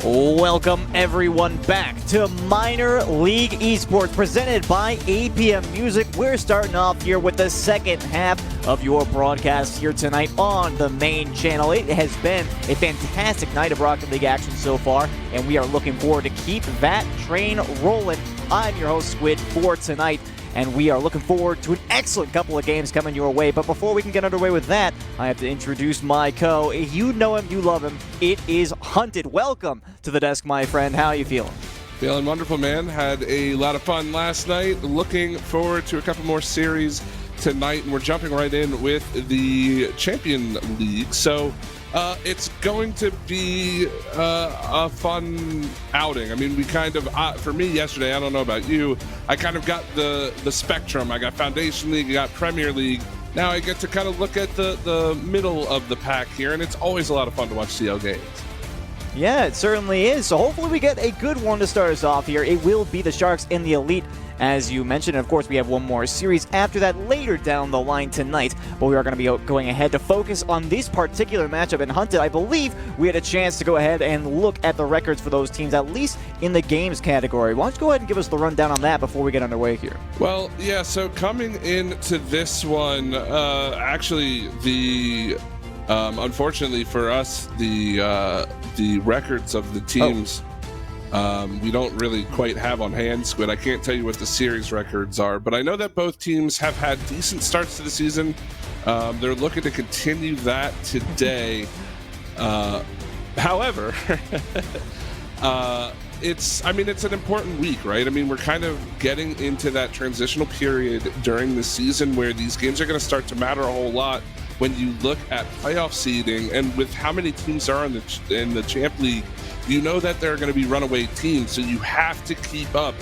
Welcome everyone back to Minor League Esports presented by APM Music. We're starting off here with the second half of your broadcast here tonight on the main channel. It has been a fantastic night of Rocket League action so far, and we are looking forward to keep that train rolling. I'm your host, Squid, for tonight, and we are looking forward to an excellent couple of games coming your way. But before we can get underway with that, I have to introduce my co. You know him, you love him. It is Hunted. Welcome to the desk, my friend. How are you feeling? Feeling wonderful, man. Had a lot of fun last night. Looking forward to a couple more series tonight, and we're jumping right in with the Champion League. So it's going to be a fun outing. I mean, we kind of, for me yesterday, I don't know about you, I kind of got the spectrum. I got Foundation League, I got Premier League. Now I get to kind of look at the middle of the pack here, and it's always a lot of fun to watch CL games. Yeah, it certainly is. So hopefully we get a good one to start us off here. It will be the Sharks in the Elite, as you mentioned. And of course, we have one more series after that later down the line tonight. But we are going to be going ahead to focus on this particular matchup. And Hunted, I believe we had a chance to go ahead and look at the records for those teams, at least in the games category. Why don't you go ahead and give us the rundown on that before we get underway here? Well, yeah, so coming into this one, actually the... unfortunately for us, the records of the teams we don't really quite have on hand, Squid. I can't tell you what the series records are, but I know that both teams have had decent starts to the season. They're looking to continue that today. However, it's an important week, right? I mean, we're kind of getting into that transitional period during the season where these games are going to start to matter a whole lot. When you look at playoff seeding, and with how many teams are in the Champ League, you know that there are going to be runaway teams, so you have to keep up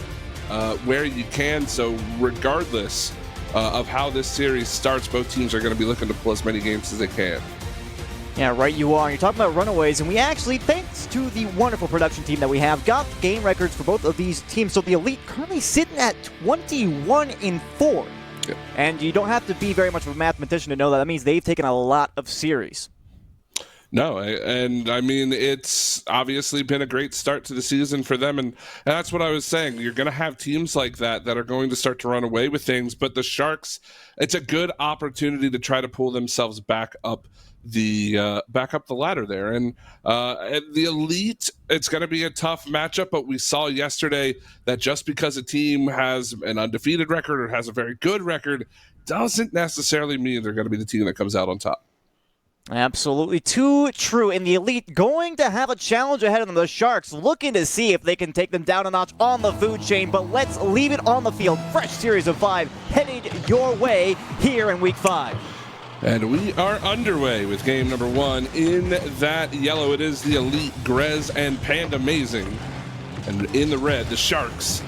where you can. So regardless of how this series starts, both teams are going to be looking to pull as many games as they can. Yeah, right you are. You're talking about runaways, and we actually, thanks to the wonderful production team that we have, got game records for both of these teams. So the Elite currently sitting at 21-4. Yep. And you don't have to be very much of a mathematician to know that. That means they've taken a lot of series. No, and I mean, it's obviously been a great start to the season for them, and that's what I was saying. You're going to have teams like that are going to start to run away with things, but the Sharks, it's a good opportunity to try to pull themselves back up the ladder there. And the Elite, it's going to be a tough matchup, but we saw yesterday that just because a team has an undefeated record or has a very good record doesn't necessarily mean they're going to be the team that comes out on top. Absolutely too true. And the Elite going to have a challenge ahead of them. The Sharks looking to see if they can take them down a notch on the food chain, but let's leave it on the field. Fresh series of 5 headed your way here in Week 5. And we are underway with game number 1 in that yellow. It is the Elite, Grez and Panda Amazing. And in the red, the Sharks,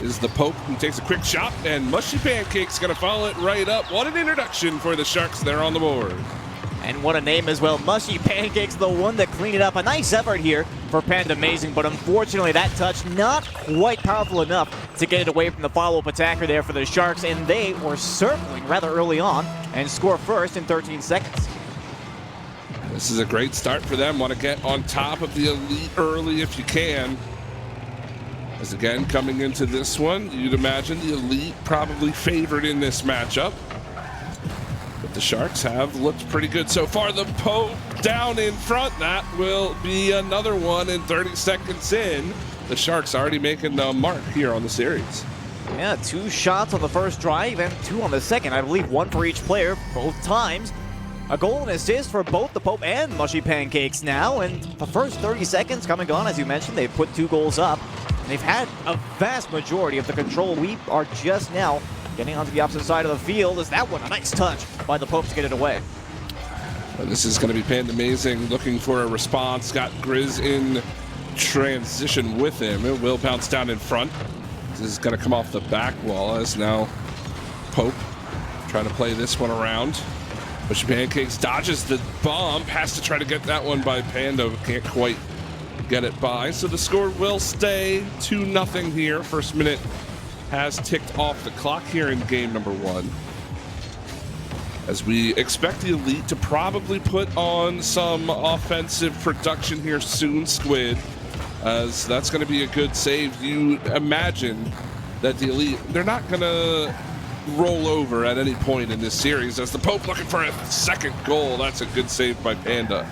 is the Pope, who takes a quick shot, and Mushy Pancake's going to follow it right up. What an introduction for the Sharks there on the board. And what a name as well. Mushy Pancake's the one that cleaned it up. A nice effort here for Panda Amazing, but unfortunately that touch not quite powerful enough to get it away from the follow-up attacker there for the Sharks, and they were circling rather early on and score first in 13 seconds. This is a great start for them. Want to get on top of the Elite early if you can. As again, coming into this one, you'd imagine the Elite probably favored in this matchup. But the Sharks have looked pretty good so far. The Pope down in front. That will be another one in 30 seconds in. The Sharks already making the mark here on the series. Yeah, 2 shots on the first drive and 2 on the second. I believe 1 for each player both times. A goal and assist for both the Pope and Mushy Pancakes now. And the first 30 seconds come and gone, as you mentioned. They've put 2 goals up. And they've had a vast majority of the control. We are just now getting onto the opposite side of the field. Is that one a nice touch by the Pope to get it away? Well, this is going to be Panda Amazing looking for a response. Got Grizz in transition with him. It will bounce down in front. This is going to come off the back wall as now Pope trying to play this one around. Mushy Pancakes dodges the bomb. Has to try to get that one by Panda. Can't quite get it by. So the score will stay 2-0 here. First minute has ticked off the clock here in game number 1. As we expect the Elite to probably put on some offensive production here soon, Squid. as that's going to be a good save. You imagine that the Elite, they're not going to roll over at any point in this series, as the Pope looking for a second goal. That's a good save by Panda.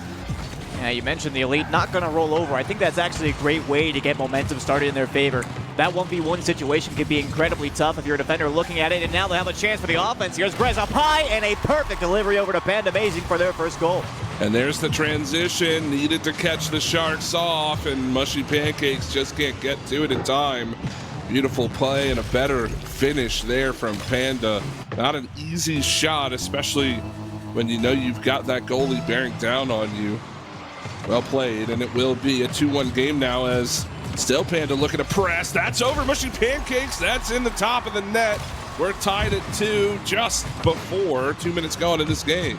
Yeah, you mentioned the Elite not going to roll over. I think that's actually a great way to get momentum started in their favor. That 1v1 situation can be incredibly tough if you're a defender looking at it, and now they have a chance for the offense. Here's Grez up high, and a perfect delivery over to Panda Amazing for their first goal. And there's the transition, needed to catch the Sharks off, and Mushy Pancakes just can't get to it in time. Beautiful play and a better finish there from Panda. Not an easy shot, especially when you know you've got that goalie bearing down on you. Well played, and it will be a 2-1 game now, as still Panda looking to press. That's over Mushy Pancakes. That's in the top of the net. We're tied at 2 just before 2 minutes gone in this game.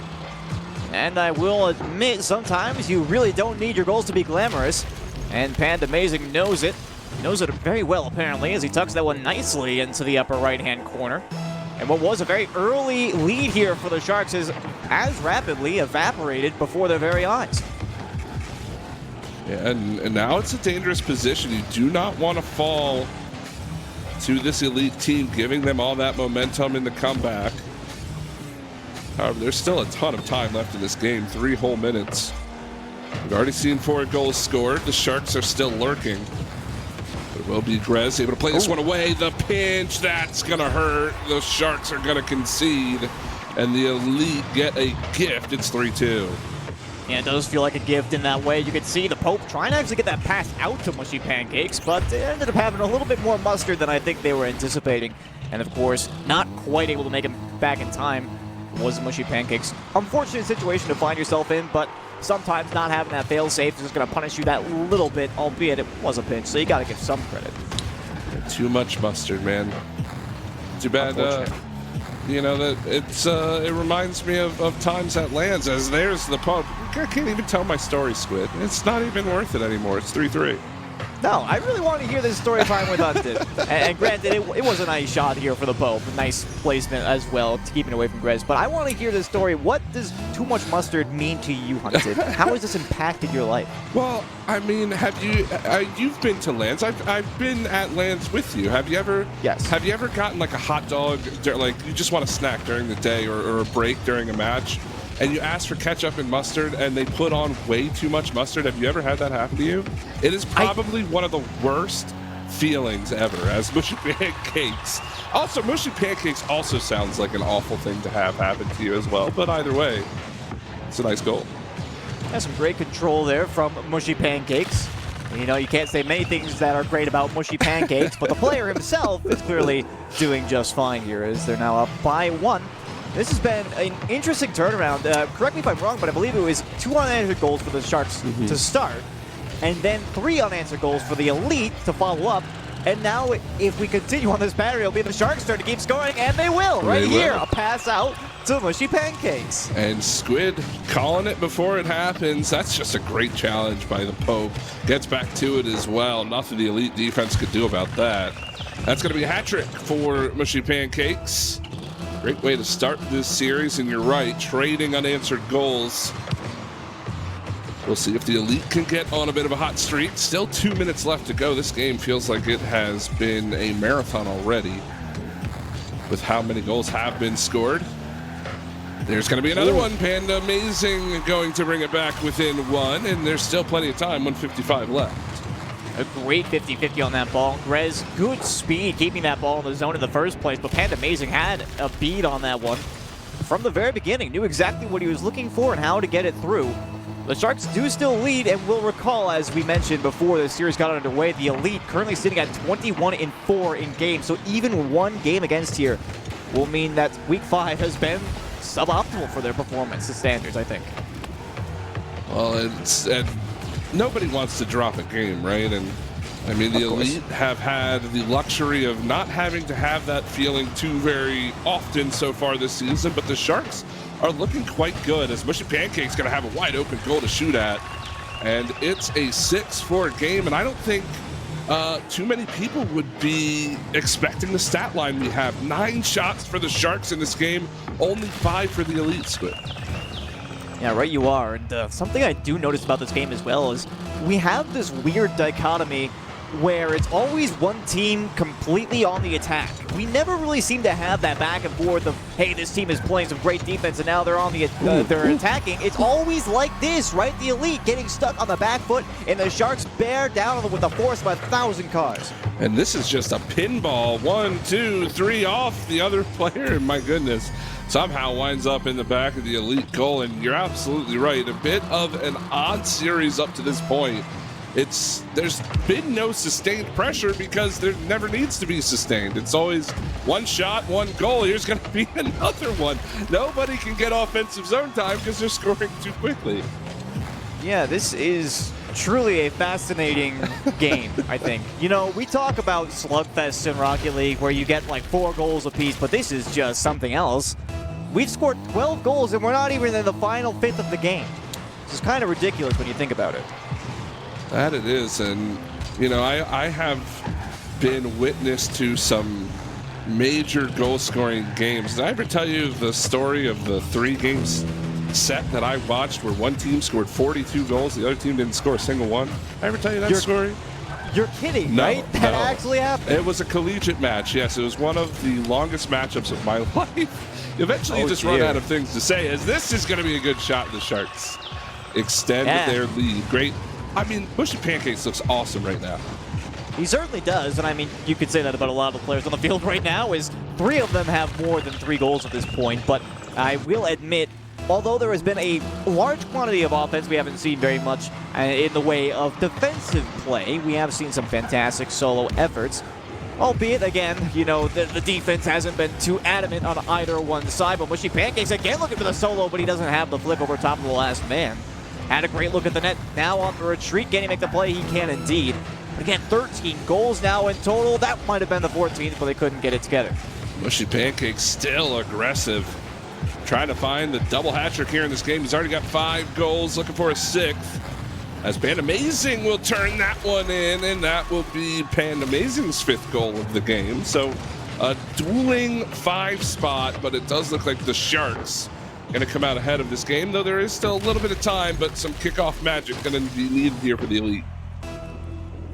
And I will admit, sometimes you really don't need your goals to be glamorous, and Panda Amazing knows it. Knows it very well, apparently, as he tucks that one nicely into the upper right-hand corner. And what was a very early lead here for the Sharks is as rapidly evaporated before their very eyes. Yeah, and now it's a dangerous position. You do not want to fall to this Elite team, giving them all that momentum in the comeback. However, there's still a ton of time left in this game, 3 whole minutes. We've already seen 4 goals scored. The Sharks are still lurking. It will be Grez able to play this one away. The pinch, that's going to hurt. The Sharks are going to concede, and the Elite get a gift. It's 3-2. Yeah, it does feel like a gift in that way. You can see the Pope trying to actually get that pass out to Mushy Pancakes, but it ended up having a little bit more mustard than I think they were anticipating. And of course, not quite able to make him back in time was Mushy Pancakes. Unfortunate situation to find yourself in, but sometimes not having that fail-safe is just going to punish you that little bit, albeit it was a pinch, so you got to give some credit. Too much mustard, man. Too bad. You know, that it reminds me of times at Lands, as there's the Pope. I can't even tell my story, Squid. It's not even worth it anymore. It's 3-3. No, I really want to hear this story time with Hunted. and granted, it was a nice shot here for the Pope. A nice placement as well, to keeping away from Grez. But I want to hear this story. What does too much mustard mean to you, Hunted? How has this impacted your life? Well, I mean, have you you've been to Lands? I've been at Lands with you. Have you ever? Yes. Have you ever gotten like a hot dog, like you just want a snack during the day or a break during a match, and you ask for ketchup and mustard, and they put on way too much mustard? Have you ever had that happen to you? It is probably one of the worst feelings ever, as Mushy Pancakes. Also, Mushy Pancakes also sounds like an awful thing to have happen to you as well, but either way, it's a nice goal. Has some great control there from Mushy Pancakes. You know, you can't say many things that are great about Mushy Pancakes, but the player himself is clearly doing just fine here, as they're now up by 1. This has been an interesting turnaround. Correct me if I'm wrong, but I believe it was 2 unanswered goals for the Sharks to start, and then 3 unanswered goals for the Elite to follow up. And now, if we continue on this pattern, it'll be the Sharks' turn to keep scoring, and they will. Right here, a pass out to Mushy Pancakes. And Squid calling it before it happens. That's just a great challenge by the Pope. Gets back to it as well. Nothing the Elite defense could do about that. That's going to be a hat trick for Mushy Pancakes. Great way to start this series, and you're right, trading unanswered goals. We'll see if the Elite can get on a bit of a hot streak. Still 2 minutes left to go. This game feels like it has been a marathon already with how many goals have been scored. There's going to be another one. Panda Amazing going to bring it back within 1, and there's still plenty of time, 1:55 left. A great 50-50 on that ball. Grez, good speed, keeping that ball in the zone in the first place, but Panda Amazing had a beat on that one. From the very beginning, knew exactly what he was looking for and how to get it through. The Sharks do still lead, and we'll recall, as we mentioned before the series got underway, the Elite currently sitting at 21-4 in games, so even 1 game against here will mean that Week 5 has been suboptimal for their performance, the standards, I think. Well, nobody wants to drop a game, right? And I mean, the Elite have had the luxury of not having to have that feeling too very often so far this season, but the Sharks are looking quite good, as Mushy Pancake's going to have a wide open goal to shoot at. And it's a 6-4 game, and I don't think too many people would be expecting the stat line we have. 9 shots for the Sharks in this game, only 5 for the Elite, Squid. Yeah, right you are. And something I do notice about this game as well is we have this weird dichotomy where it's always one team completely on the attack. We never really seem to have that back and forth of, hey, this team is playing some great defense and now they're on the they're attacking. It's always like this, right? The Elite getting stuck on the back foot and the Sharks bear down on them with a force of 1,000 cars. And this is just a pinball. 1, 2, 3 off the other player. My goodness. Somehow winds up in the back of the Elite goal. And you're absolutely right. A bit of an odd series up to this point. There's been no sustained pressure because there never needs to be sustained. It's always one shot, one goal. Here's going to be another one. Nobody can get offensive zone time because they're scoring too quickly. Yeah, this is truly a fascinating game, I think. You know, we talk about slugfests in Rocket League where you get like 4 goals apiece, but this is just something else. We've scored 12 goals and we're not even in the final fifth of the game. This is kind of ridiculous when you think about it. That it is, and you know, I have been witness to some major goal-scoring games. Did I ever tell you the story of the 3 games set that I watched where one team scored 42 goals, the other team didn't score a single one? Did I ever tell you that story? You're kidding, no, right? That actually happened. It was a collegiate match, yes. It was one of the longest matchups of my life. Eventually you just run out of things to say, as this is going to be a good shot. The Sharks extend their lead. Great. I mean, Bushy Pancakes looks awesome right now. He certainly does, and I mean, you could say that about a lot of the players on the field right now, is 3 of them have more than 3 goals at this point, but I will admit, although there has been a large quantity of offense, we haven't seen very much in the way of defensive play. We have seen some fantastic solo efforts, albeit, again, you know, the defense hasn't been too adamant on either one side, but Bushy Pancakes again looking for the solo, but he doesn't have the flick over top of the last man. Had a great look at the net. Now on the retreat. Can he make the play? He can indeed. But again, 13 goals now in total. That might have been the 14th, but they couldn't get it together. Bushy Pancakes still aggressive. Trying to find the double hat-trick here in this game. He's already got 5 goals, looking for a 6th. As Pandamazing will turn that one in, and that will be Pandamazing's 5th goal of the game. So a dueling 5 spot, but it does look like the Sharks going to come out ahead of this game, though there is still a little bit of time, but some kickoff magic going to be needed here for the Elite.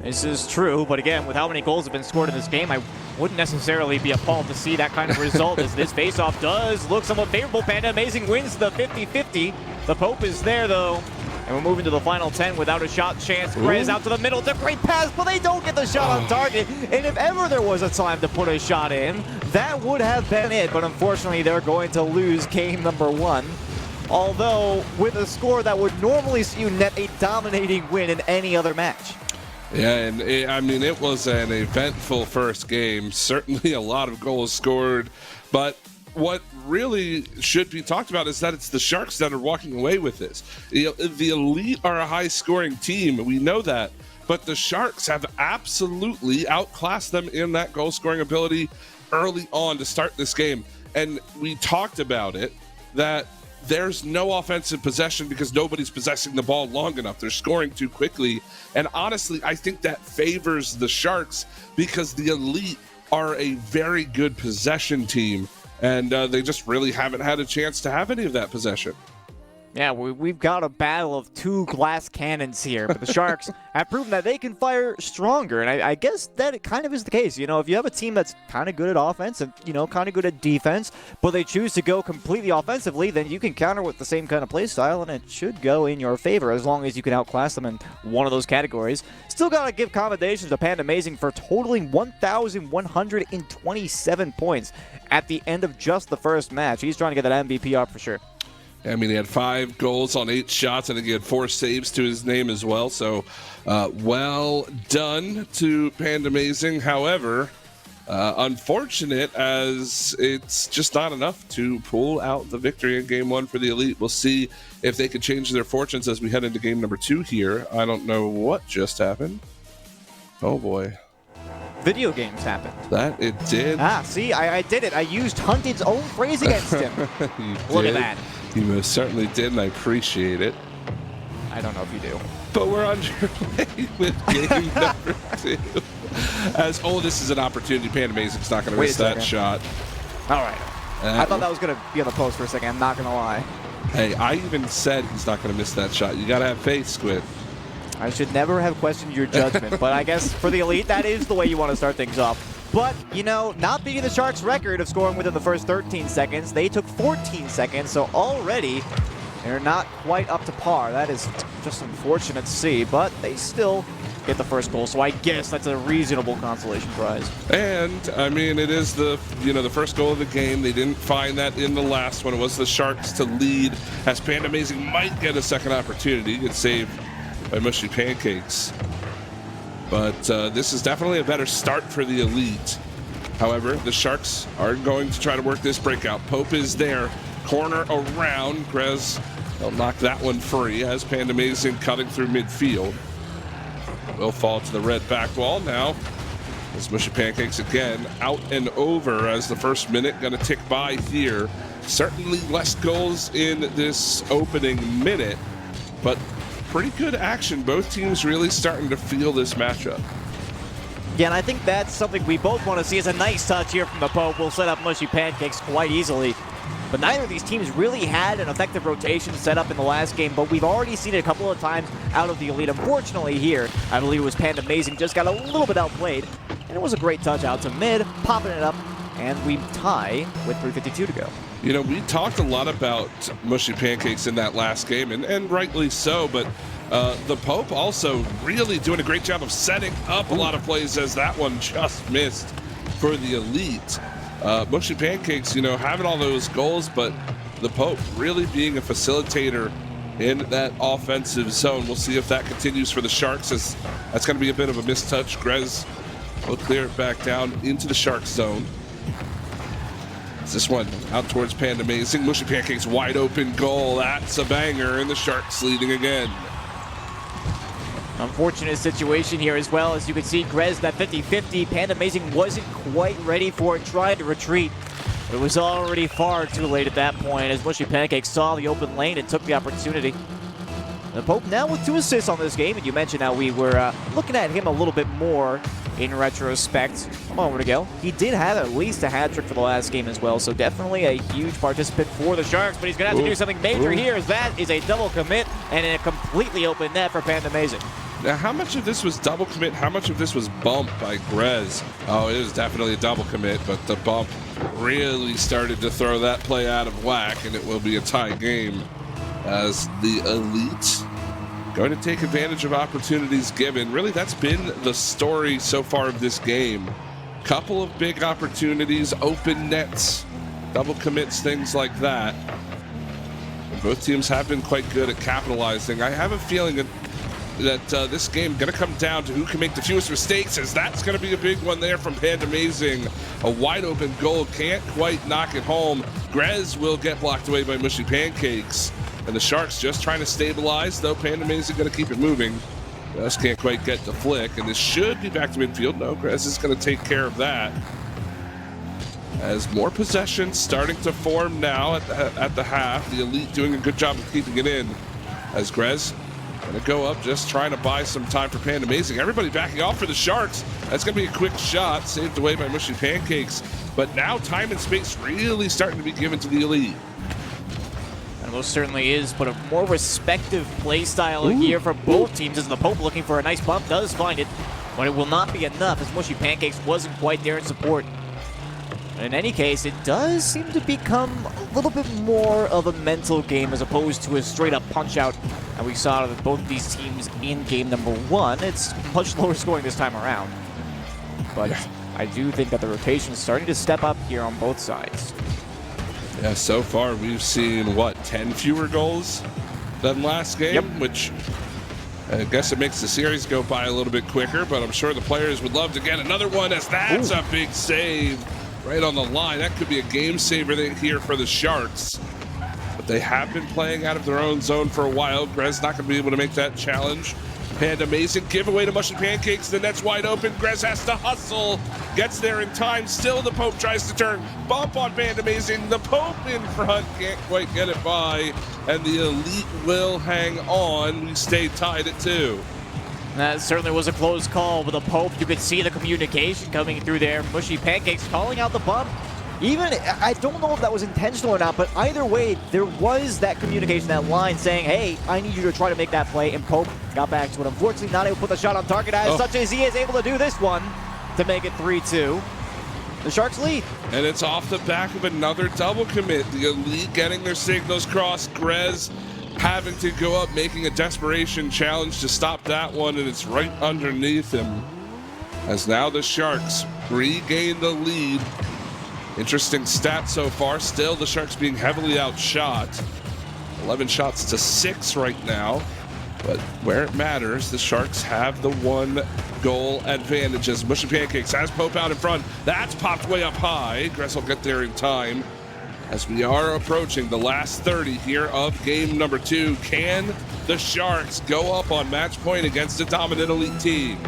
This is true, but again, with how many goals have been scored in this game, I wouldn't necessarily be appalled to see that kind of result, as this faceoff does look somewhat favorable. Pandamazing wins the 50-50. The Pope is there, though, and we're moving to the final 10 without a shot chance. Grizz out to the middle. It's a great pass, but they don't get the shot on target. And if ever there was a time to put a shot in, that would have been it. But unfortunately, they're going to lose game number 1. Although, with a score that would normally see you net a dominating win in any other match. Yeah, and I mean, it was an eventful first game. Certainly a lot of goals scored, but what really should be talked about is that it's the Sharks that are walking away with this. The Elite are a high-scoring team. We know that. But the Sharks have absolutely outclassed them in that goal-scoring ability early on to start this game. And we talked about it, that there's no offensive possession because nobody's possessing the ball long enough. They're scoring too quickly. And honestly, I think that favors the Sharks because the Elite are a very good possession team. And they just really haven't had a chance to have any of that possession. Yeah, we've got a battle of 2 glass cannons here, but the Sharks have proven that they can fire stronger, and I guess that it kind of is the case. You know, if you have a team that's kind of good at offense and, you know, kind of good at defense, but they choose to go completely offensively, then you can counter with the same kind of play style, and it should go in your favor as long as you can outclass them in one of those categories. Still got to give commendations to Pandamazing for totaling 1,127 points at the end of just the first match. He's trying to get that MVP up for sure. I mean, he had 5 goals on 8 shots. I think he had 4 saves to his name as well. So, well done to Pandamazing. However, unfortunate as it's just not enough to pull out the victory in Game 1 for the Elite. We'll see if they can change their fortunes as we head into Game number 2 here. I don't know what just happened. Oh, boy. Video games happened. That it did. Ah, see, I did it. I used Hunted's own phrase against him. Look at that. You most certainly did, and I appreciate it. I don't know if you do. But we're underway with game number 2. This is an opportunity. Pandamazing's not going to miss that shot. All right. I thought that was going to be on the post for a second. I'm not going to lie. Hey, I even said he's not going to miss that shot. You got to have faith, Squid. I should never have questioned your judgment, but I guess for the Elite, that is the way you want to start things off. But, you know, not beating the Sharks' record of scoring within the first 13 seconds, they took 14 seconds, so already they're not quite up to par. That is just unfortunate to see, but they still get the first goal, so I guess that's a reasonable consolation prize. And, I mean, it is the first goal of the game. They didn't find that in the last one. It was the Sharks to lead, as Panda Amazing might get a second opportunity. Good save by Mushy Pancakes. But this is definitely a better start for the Elite. However, the Sharks are going to try to work this breakout. Pope is there, corner around. Grez will knock that one free as Panda Amazing cutting through midfield. Will fall to the red back wall now. As Mushy Pancakes again out and over as the first minute going to tick by here. Certainly less goals in this opening minute, but pretty good action. Both teams really starting to feel this matchup. Yeah, and I think that's something we both want to see as a nice touch here from the Pope. We'll set up Mushy Pancakes quite easily. But neither of these teams really had an effective rotation set up in the last game, but we've already seen it a couple of times out of the Elite. Unfortunately here, I believe it was Panda Amazing, just got a little bit outplayed. And it was a great touch out to mid, popping it up, and we tie with 3:52 to go. You know, we talked a lot about Mushy Pancakes in that last game, and rightly so, but the Pope also really doing a great job of setting up a lot of plays, as that one just missed for the Elite. Mushy Pancakes, you know, having all those goals, but the Pope really being a facilitator in that offensive zone. We'll see if that continues for the Sharks, as that's going to be a bit of a mistouch. Grez will clear it back down into the Sharks zone. This one out towards Panda Amazing. Mushy Pancakes wide open goal. That's a banger, and the Sharks leading again. Unfortunate situation here as well. As you can see, Grez, that 50-50. Panda Amazing wasn't quite ready for it, tried to retreat. But it was already far too late at that point as Mushy Pancakes saw the open lane and took the opportunity. The Pope now with 2 assists on this game, and you mentioned how we were looking at him a little bit more in retrospect a moment ago. He did have at least a hat trick for the last game as well, so definitely a huge participant for the Sharks, but he's going to have to do something major here, as that is a double commit and a completely open net for Panda Amazing. Now, how much of this was double commit? How much of this was bump by Grez? Oh, it was definitely a double commit, but the bump really started to throw that play out of whack, and it will be a tie game as the Elite going to take advantage of opportunities given. Really, that's been the story so far of this game. Couple of big opportunities, open nets, double commits, things like that. And both teams have been quite good at capitalizing. I have a feeling that this game going to come down to who can make the fewest mistakes, as that's going to be a big one there from Panda Amazing. A wide open goal, can't quite knock it home. Grez will get blocked away by Mushy Pancakes. And the Sharks just trying to stabilize, though Panda Amazing going to keep it moving. Just can't quite get the flick, and this should be back to midfield. No, Grez is going to take care of that. As more possession starting to form now at the half. The Elite doing a good job of keeping it in. As Grez going to go up, just trying to buy some time for Panda Amazing. Everybody backing off for the Sharks. That's going to be a quick shot, saved away by Mushy Pancakes. But now time and space really starting to be given to the Elite. Most certainly is, but a more respective play style here for both teams, as the Pope looking for a nice bump does find it, but it will not be enough as Mushy Pancakes wasn't quite there in support. And in any case, it does seem to become a little bit more of a mental game as opposed to a straight-up punch-out that we saw with both of these teams in game number 1. It's much lower scoring this time around, but I do think that the rotation is starting to step up here on both sides. Yeah, so far we've seen, what, 10 fewer goals than last game, which I guess it makes the series go by a little bit quicker, but I'm sure the players would love to get another one, as that's a big save right on the line. That could be a game saver here for the Sharks. But they have been playing out of their own zone for a while. Grez not going to be able to make that challenge. Panda Amazing giveaway to Mushy Pancakes. The net's wide open. Grez has to hustle. Gets there in time. Still the Pope tries to turn. Bump on Panda Amazing. The Pope in front. Can't quite get it by. And the Elite will hang on. We stay tied at 2. That certainly was a close call with the Pope. You could see the communication coming through there. Mushy Pancakes calling out the bump. Even, I don't know if that was intentional or not, but either way, there was that communication, that line saying, hey, I need you to try to make that play, and Pope got back to it. Unfortunately, not able to put the shot on target as such as he is able to do this one to make it 3-2. The Sharks lead. And it's off the back of another double commit. The Elite getting their signals crossed. Grez having to go up, making a desperation challenge to stop that one, and it's right underneath him. As now the Sharks regain the lead. Interesting stat so far. Still, the Sharks being heavily outshot. 11 shots to 6 right now. But where it matters, the Sharks have the 1-goal advantage as Mushy Pancakes has Pope out in front. That's popped way up high. Gress will get there in time. As we are approaching the last 30 here of game number 2, can the Sharks go up on match point against a dominant Elite team?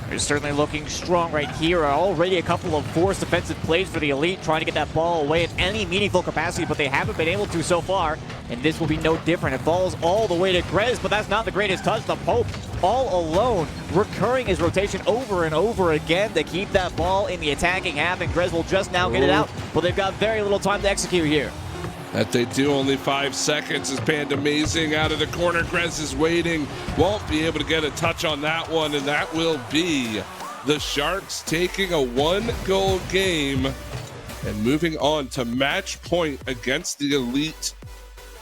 They're certainly looking strong right here. Already a couple of forced defensive plays for the Elite, trying to get that ball away in any meaningful capacity, but they haven't been able to so far, and this will be no different. It falls all the way to Grez, but that's not the greatest touch. The Pope all alone, recurring his rotation over and over again to keep that ball in the attacking half, and Grez will just now get it out, but they've got very little time to execute here. That they do, only 5 seconds as Panda Amazing out of the corner. Grez is waiting, won't be able to get a touch on that one, and that will be the Sharks taking a 1-goal game and moving on to match point against the Elite,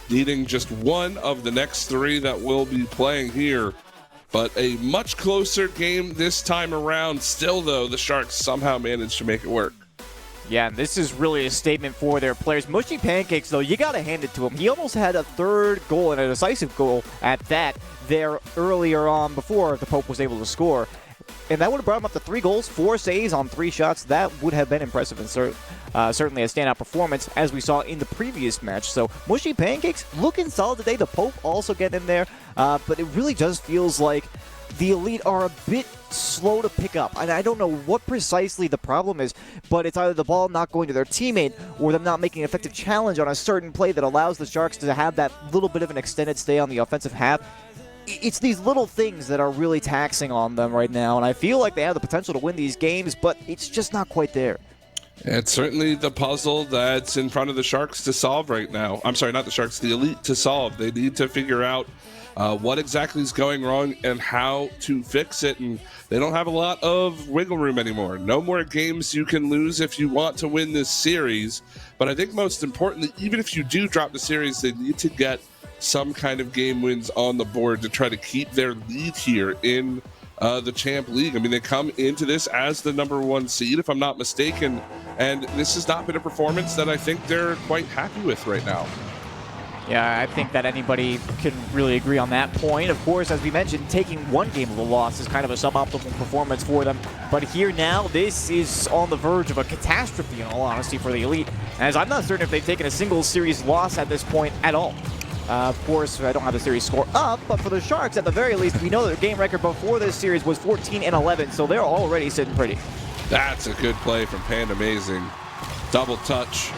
needing just one of the next 3 that we'll be playing here. But a much closer game this time around. Still, though, the Sharks somehow managed to make it work. Yeah, and this is really a statement for their players. Mushy Pancakes, though, you got to hand it to him. He almost had a 3rd goal and a decisive goal at that there earlier on before the Pope was able to score. And that would have brought him up to 3 goals, 4 saves on 3 shots. That would have been impressive and certainly a standout performance as we saw in the previous match. So Mushy Pancakes looking solid today. The Pope also getting in there. But it really just feels like the Elite are a bit slow to pick up. And I don't know what precisely the problem is, but it's either the ball not going to their teammate or them not making an effective challenge on a certain play that allows the Sharks to have that little bit of an extended stay on the offensive half. It's these little things that are really taxing on them right now, and I feel like they have the potential to win these games, but it's just not quite there. It's certainly the puzzle that's in front of the Sharks to solve right now. I'm sorry, not the Sharks, the Elite to solve. They need to figure out what exactly is going wrong and how to fix it, and they don't have a lot of wiggle room anymore. No more games you can lose if you want to win this series, but I think most importantly, even if you do drop the series, they need to get some kind of game wins on the board to try to keep their lead here in the Champ League. I mean, they come into this as the #1 seed, if I'm not mistaken, and this has not been a performance that I think they're quite happy with right now. Yeah, I think that anybody can really agree on that point. Of course, as we mentioned, taking 1 game of a loss is kind of a suboptimal performance for them. But here now, this is on the verge of a catastrophe, in all honesty, for the Elite. As I'm not certain if they've taken a single series loss at this point at all. Of course, I don't have the series score up, but for the Sharks, at the very least, we know their game record before this series was 14-11, so they're already sitting pretty. That's a good play from Panda Amazing. Double touch,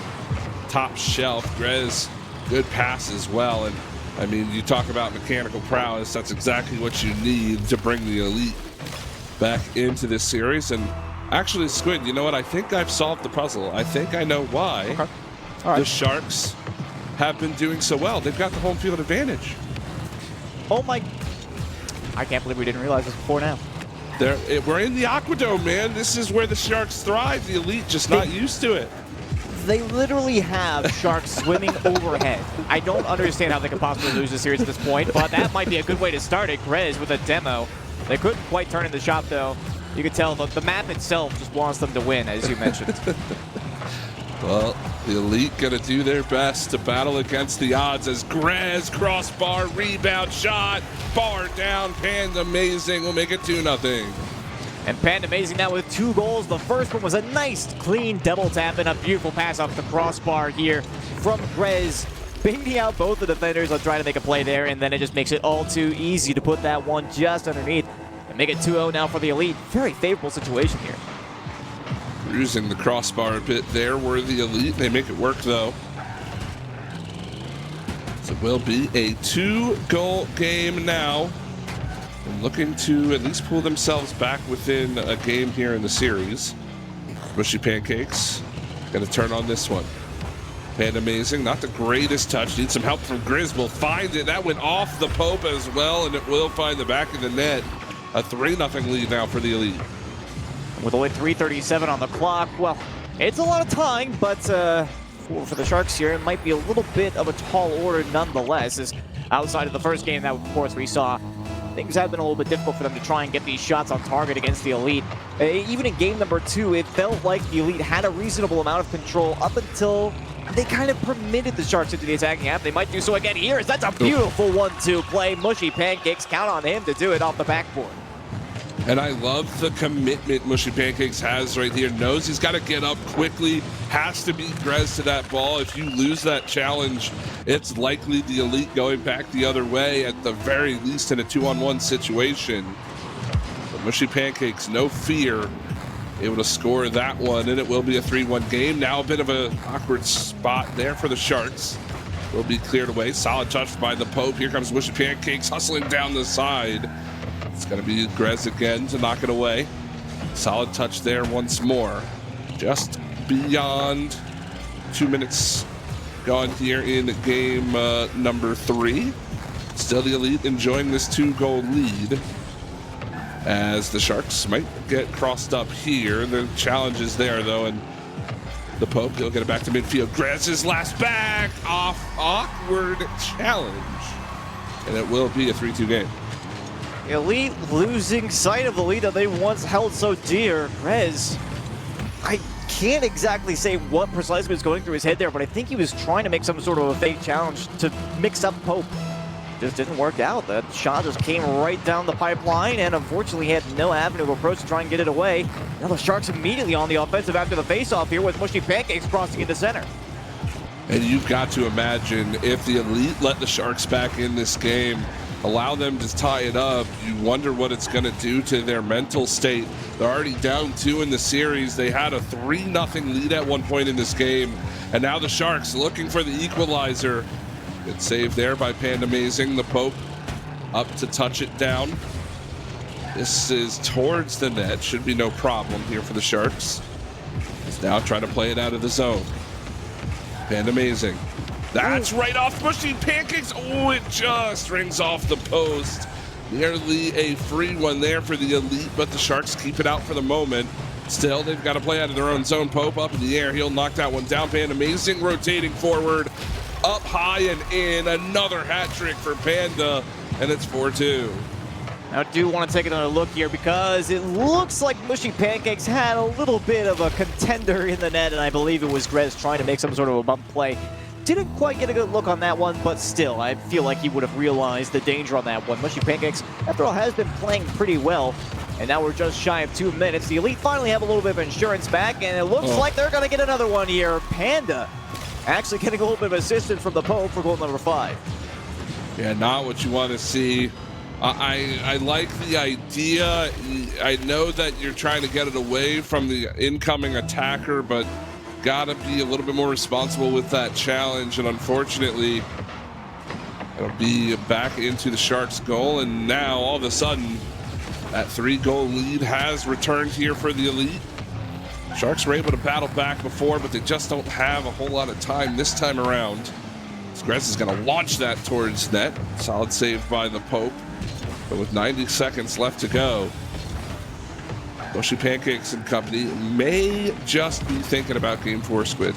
top shelf. Grez, good pass as well. And I mean, you talk about mechanical prowess, that's exactly what you need to bring the Elite back into this series. And actually, Squid, you know what? I think I've solved the puzzle. I think I know why the Sharks have been doing so well. They've got the home field advantage. Oh my, I can't believe we didn't realize this before now. We're in the Aquadome, man. This is where the Sharks thrive. The Elite just not used to it. They literally have Sharks swimming overhead. I don't understand how they could possibly lose the series at this point, but that might be a good way to start it. Grez with a demo. They couldn't quite turn in the shot, though. You could tell the map itself just wants them to win, as you mentioned. Well, the Elite going to do their best to battle against the odds as Grez, crossbar, rebound, shot, bar down. Panda Amazing will make it 2-0. And Panda Amazing now with 2 goals. The first one was a nice, clean double tap and a beautiful pass off the crossbar here from Grez, baiting out both the defenders on trying to make a play there, and then it just makes it all too easy to put that one just underneath and make it 2-0 now for the Elite. Very favorable situation here. Using the crossbar a bit there were the Elite. They make it work, though. So it will be a 2-goal game now. And looking to at least pull themselves back within a game here in the series. Mushy Pancakes Gonna turn on this one. Panda Amazing, not the greatest touch. Needs some help from Grizz. Will find it. That went off the Pope as well, and it will find the back of the net. A 3-0 lead now for the Elite. With only 3:37 on the clock, well, it's a lot of time, but for the Sharks here, it might be a little bit of a tall order nonetheless, as outside of the first game that, of course, we saw, things have been a little bit difficult for them to try and get these shots on target against the Elite. Even in game number 2, it felt like the Elite had a reasonable amount of control up until they kind of permitted the Sharks into the attacking half. They might do so again here. That's a beautiful 1-2 play. Mushy Pancakes, count on him to do it off the backboard. And I love the commitment Mushy Pancakes has right here. Knows he's got to get up quickly, has to beat Grez to that ball. If you lose that challenge, it's likely the Elite going back the other way, at the very least in a 2-on-1 situation. But Mushy Pancakes, no fear, able to score that one, and it will be a 3-1 game. Now a bit of an awkward spot there for the Sharks. Will be cleared away. Solid touch by the Pope. Here comes Mushy Pancakes hustling down the side. It's going to be Grez again to knock it away. Solid touch there once more. Just beyond 2 minutes gone here in game number 3. Still the Elite enjoying this 2-goal lead, as the Sharks might get crossed up here. The challenge is there, though, and the Pope, he'll get it back to midfield. Grez's last back off, awkward challenge, and it will be a 3-2 game. Elite losing sight of the lead that they once held so dear. Grez, I can't exactly say what precisely was going through his head there, but I think he was trying to make some sort of a fake challenge to mix up Pope. Just didn't work out. That shot just came right down the pipeline, and unfortunately had no avenue of approach to try and get it away. Now the Sharks immediately on the offensive after the face-off here, with Mushy Pancakes crossing into center. And you've got to imagine, if the Elite let the Sharks back in this game, allow them to tie it up, you wonder what it's going to do to their mental state. They're already down 2 in the series. They had a 3-0 lead at one point in this game, and now the Sharks looking for the equalizer. Good save there by Panda Amazing. The Pope up to touch it down. This is towards the net. Should be no problem here for the Sharks. He's now trying to play it out of the zone. Panda Amazing. That's right off Mushy Pancakes. Oh, it just rings off the post. Nearly a free one there for the Elite, but the Sharks keep it out for the moment. Still, they've got to play out of their own zone. Pope up in the air. He'll knock that one down. Panda Amazing rotating forward. Up high and in. Another hat trick for Panda, and it's 4-2. Now, I do want to take another look here, because it looks like Mushy Pancakes had a little bit of a contender in the net, and I believe it was Grez trying to make some sort of a bump play. Didn't quite get a good look on that one, but still, I feel like he would have realized the danger on that one. Mushy Pancakes, after all, has been playing pretty well, and now we're just shy of 2 minutes. The Elite finally have a little bit of insurance back, and it looks like they're going to get another one here. Panda actually getting a little bit of assistance from the Pope for goal number 5. Yeah, not what you want to see. I like the idea. I know that you're trying to get it away from the incoming attacker, but gotta be a little bit more responsible with that challenge. And unfortunately, it'll be back into the Sharks' goal. And now, all of a sudden, that 3-goal lead has returned here for the Elite. Sharks were able to battle back before, but they just don't have a whole lot of time this time around. Grez is going to launch that towards net. Solid save by the Pope. But with 90 seconds left to go, Mushy Pancakes and company may just be thinking about game 4, Squid.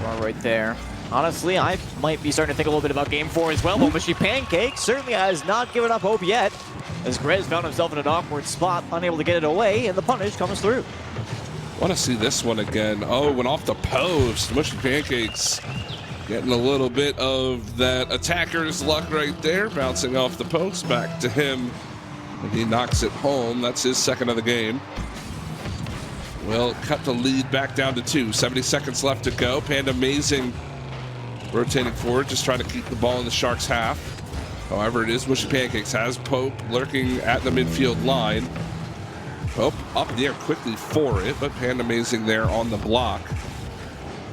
Well, right there. Honestly, I might be starting to think a little bit about game 4 as well, but Mushy Pancakes certainly has not given up hope yet, as Grez found himself in an awkward spot, unable to get it away, and the punish comes through. Want to see this one again. Oh, went off the post. Mushy Pancakes getting a little bit of that attacker's luck right there, bouncing off the post back to him, and he knocks it home. That's his second of the game. Will cut the lead back down to 2. 70 seconds left to go. Panda Amazing rotating forward, just trying to keep the ball in the Sharks' half. However, it is Mushy Pancakes. Has Pope lurking at the midfield line. Pope up in the air quickly for it, but Panda Amazing there on the block.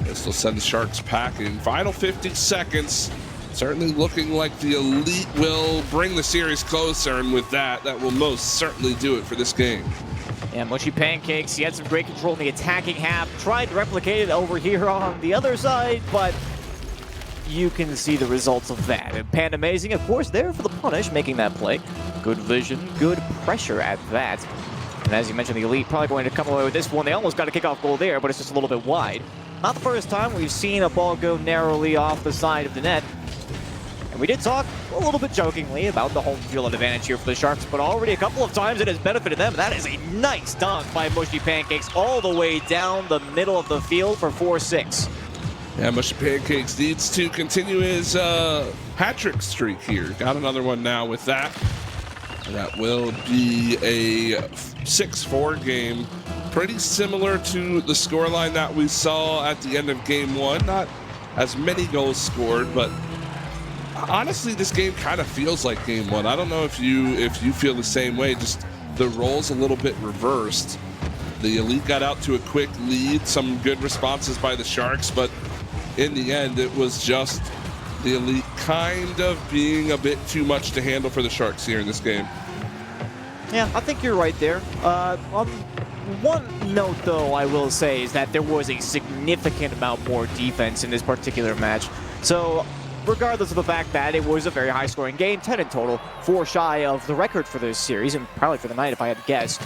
This will send the Sharks packing. Final 50 seconds. Certainly looking like the Elite will bring the series closer, and with that, that will most certainly do it for this game. Yeah, Mushy Pancakes, he had some great control in the attacking half. Tried to replicate it over here on the other side, but you can see the results of that. And Panda Amazing, of course, there for the punish, making that play. Good vision, good pressure at that. And as you mentioned, the Elite probably going to come away with this one. They almost got a kickoff goal there, but it's just a little bit wide. Not the first time we've seen a ball go narrowly off the side of the net. And we did talk a little bit jokingly about the home field advantage here for the Sharks, but already a couple of times it has benefited them. That is a nice dunk by Mushy Pancakes all the way down the middle of the field for 4-6. Yeah, Mushy Pancakes needs to continue his hat-trick streak here. Got another one now with that. And that will be a 6-4 game. Pretty similar to the scoreline that we saw at the end of game 1. Not as many goals scored, but honestly, this game kind of feels like game 1. I don't know if you feel the same way. Just the roles a little bit reversed. The Elite got out to a quick lead. Some good responses by the Sharks, but in the end, it was just the Elite kind of being a bit too much to handle for the Sharks here in this game. Yeah, I think you're right there. One note, though, I will say, is that there was a significant amount more defense in this particular match. So, regardless of the fact that it was a very high-scoring game, 10 in total, 4 shy of the record for this series, and probably for the night if I had to guess,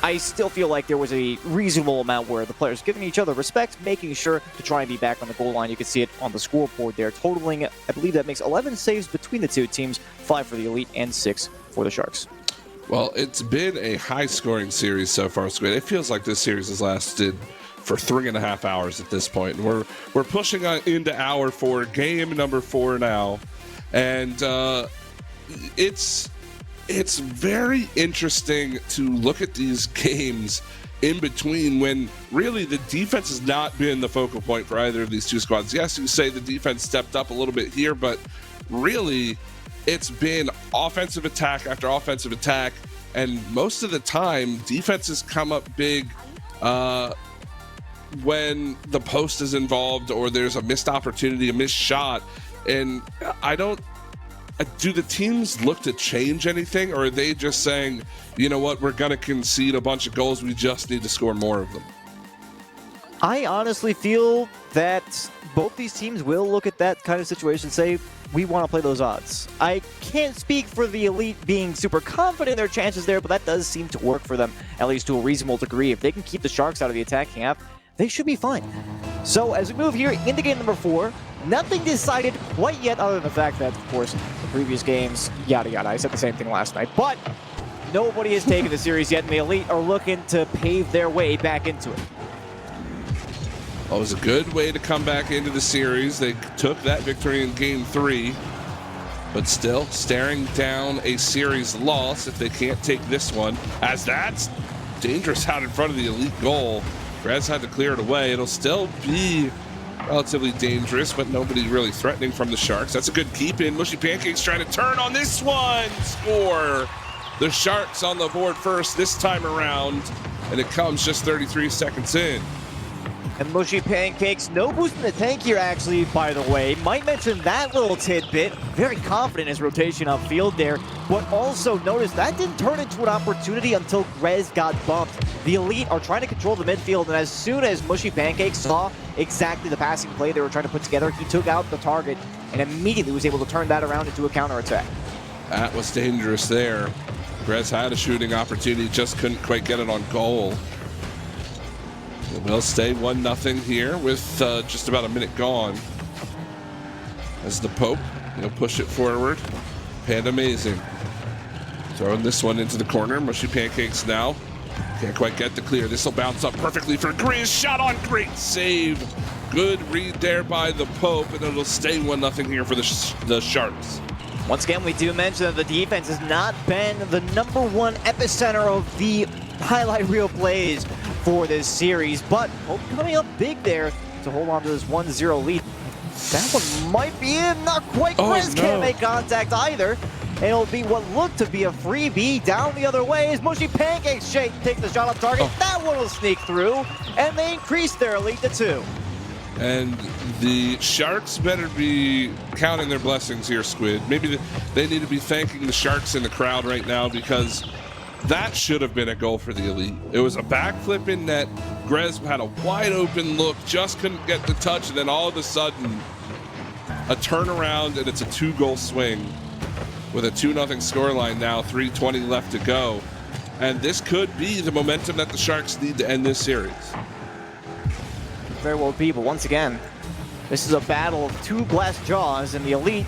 I still feel like there was a reasonable amount where the players giving each other respect, making sure to try and be back on the goal line. You can see it on the scoreboard there, totaling, I believe that makes 11 saves between the two teams, 5 for the Elite and 6 for the Sharks. Well, it's been a high-scoring series so far, Squid. It feels like this series has lasted for 3.5 hours at this point. And we're pushing into hour 4, game number 4 now. And it's very interesting to look at these games in between when really the defense has not been the focal point for either of these two squads. Yes, you say the defense stepped up a little bit here, but really it's been offensive attack after offensive attack, and most of the time defenses come up big when the post is involved or there's a missed opportunity, a missed shot. And do the teams look to change anything, or are they just saying, you know what, we're going to concede a bunch of goals, we just need to score more of them? I honestly feel that both these teams will look at that kind of situation and say, we want to play those odds. I can't speak for the Elite being super confident in their chances there, but that does seem to work for them, at least to a reasonable degree. If they can keep the Sharks out of the attacking half, they should be fine. So as we move here into game number 4, nothing decided quite yet, other than the fact that, of course, the previous games, yada yada, I said the same thing last night, but nobody has taken the series yet, and the Elite are looking to pave their way back into it. Well, it was a good way to come back into the series. They took that victory in game 3, but still staring down a series loss if they can't take this one, as that's dangerous out in front of the Elite goal. Reds had to clear it away. It'll still be relatively dangerous, but nobody really threatening from the Sharks. That's a good keep in. Mushy Pancakes trying to turn on this one. Score. The Sharks on the board first this time around, and it comes just 33 seconds in. And Mushy Pancakes, no boost in the tank here, actually, by the way. Might mention that little tidbit. Very confident in his rotation upfield there. But also notice that didn't turn into an opportunity until Grez got bumped. The Elite are trying to control the midfield, and as soon as Mushy Pancakes saw exactly the passing play they were trying to put together, he took out the target and immediately was able to turn that around into a counterattack. That was dangerous there. Grez had a shooting opportunity, just couldn't quite get it on goal. We'll stay 1-0 here with just about a minute gone. As the Pope, he'll push it forward. Panda Amazing. Throwing this one into the corner. Mushy Pancakes now. Can't quite get the clear. This will bounce up perfectly for Grizz. Shot on, great save. Good read there by the Pope, and it'll stay 1-0 here for the Sharks. Once again, we do mention that the defense has not been the #1 epicenter of the highlight reel plays for this series, but Pope coming up big there to hold on to this 1-0 lead. That one might be in, not quite. Grizz can't make contact either. And it'll be what looked to be a freebie down the other way as Mushy Pancakes takes the shot on target. That one will sneak through, and they increase their lead to 2. And the Sharks better be counting their blessings here, Squid. Maybe they need to be thanking the Sharks in the crowd right now, because That should have been a goal for the Elite. It was a backflip in net. Grez had a wide open look, just couldn't get the touch, and then all of a sudden, a turnaround, and it's a 2-goal swing with a 2-0 scoreline now, 3:20 left to go. And this could be the momentum that the Sharks need to end this series. Very well be, but once again, this is a battle of two glass jaws, and the Elite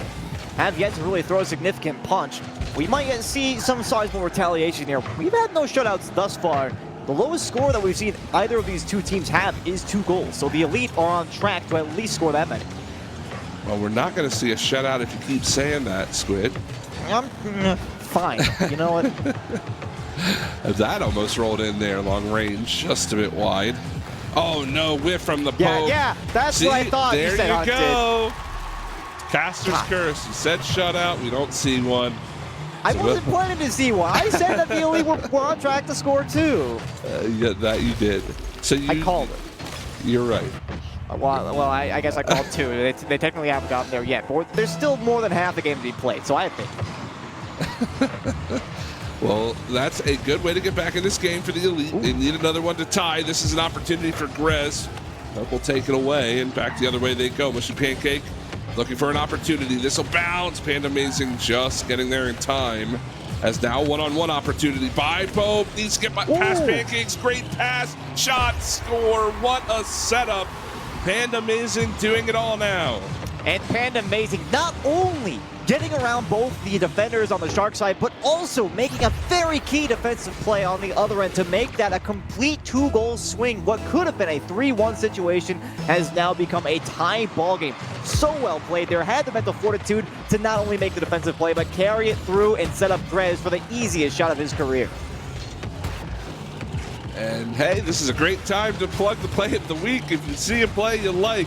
have yet to really throw a significant punch. We might yet see some sizable retaliation here. We've had no shutouts thus far. The lowest score that we've seen either of these two teams have is 2 goals, so the Elite are on track to at least score that many. Well, we're not going to see a shutout if you keep saying that, Squid. Fine. You know what? That almost rolled in there, long range, just a bit wide. Oh no, whiff from the Pope. Yeah, that's See, what I thought. There you go. Caster's God. curse. You said shutout. We don't see one. I wasn't planning to see one. I said that the Elite were on track to score too. Yeah, that you did. So I called it. You're right. Well, I guess I called 2. They technically haven't gotten there yet, but there's still more than half the game to be played, so I think. Well, that's a good way to get back in this game for the Elite. Ooh. They need another one to tie. This is an opportunity for Grez. Hope will take it away, and back the other way they go. Mushy Pancake looking for an opportunity. This will bounce. Panda Amazing just getting there in time. As now one-on-one opportunity by Pope. Needs to get past Pancakes. Great pass. Shot. Score. What a setup. Panda Amazing doing it all now. And Panda Amazing not only getting around both the defenders on the Shark side, but also making a very key defensive play on the other end to make that a complete 2-goal swing. What could have been a 3-1 situation has now become a tie ball game. So well played there. Had the mental fortitude to not only make the defensive play, but carry it through and set up Grez for the easiest shot of his career. And hey, this is a great time to plug the play of the week. If you see a play you like,